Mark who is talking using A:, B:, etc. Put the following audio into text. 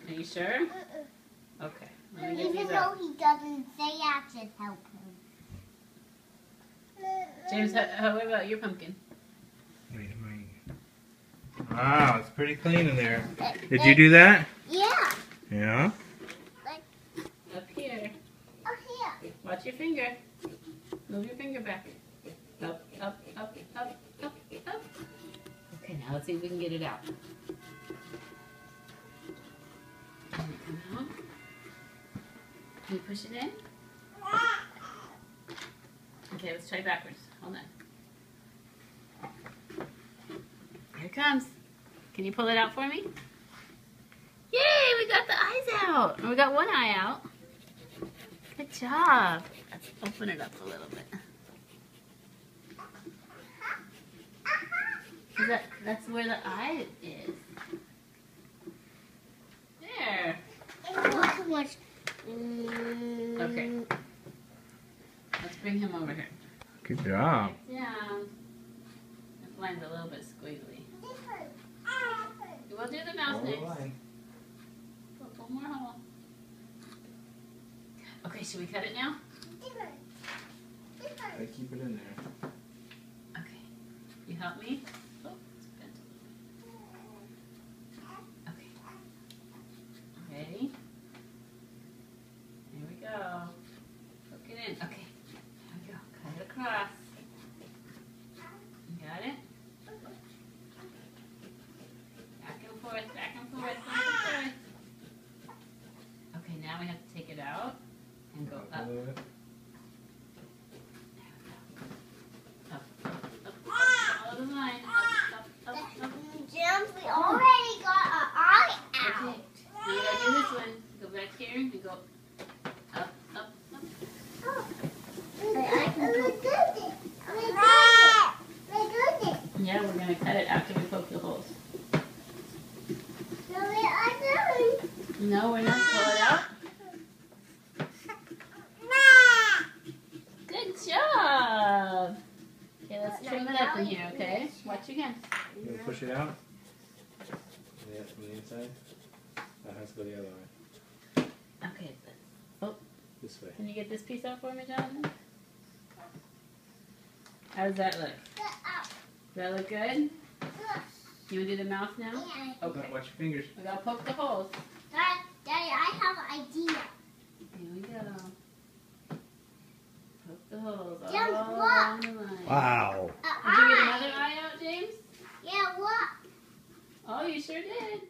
A: Are you sure? Okay. Let me get
B: Even
A: these
B: though
A: out.
B: he doesn't say I should help him.
A: James, what about your pumpkin?
C: Wait. Wow, it's pretty clean in there. Did you do that?
B: Yeah.
C: Yeah.
A: Up here.
B: Up here.
A: Watch your finger. Move your finger back. Up, up, up, up, up, up. Okay, now let's see if we can get it out. Can it come out? Can you push it in? Okay, let's try backwards. Hold on. Here it comes. Can you pull it out for me? Yay, we got the eyes out. And we got one eye out. Good job. Let's open it up a little bit. That's where the eye is. There. Okay. Let's bring him over here.
C: Good job.
A: Down. This line's a little bit squiggly. We'll do the mouth next. Put one more hole. Okay, should we cut it now?
C: I keep it in there.
A: Okay. You help me? Oh, it's bent. Okay. Ready? Here we go. Hook it in. Okay. There we go. Cut it across. You got it? Back and forth, back and forth, back and forth. Okay, now we have to take it out and go up. Follow the line. Up.
B: James, we already got an eye out.
A: Okay. Now we gotta do this one. Go back here and go up.
B: I can go.
A: Yeah, we're gonna cut it after we poke the holes. No, we're not. Pull it out. Good job. Okay, let's trim it up in here, okay? Watch again.
C: You want to push it out? Yeah, from the inside? That has to go the other way.
A: Okay. Oh,
C: This way.
A: can you get this piece out for me, Jonathan? How does that look? Does that look good? You want to do the mouth now? Okay.
C: Watch your fingers.
A: We gotta poke the holes.
B: Daddy, I have an idea.
A: Here we go. Poke the holes all
B: James,
A: along the line.
C: Wow.
A: Did you get another eye out, James?
B: Yeah, what?
A: Oh, you sure did.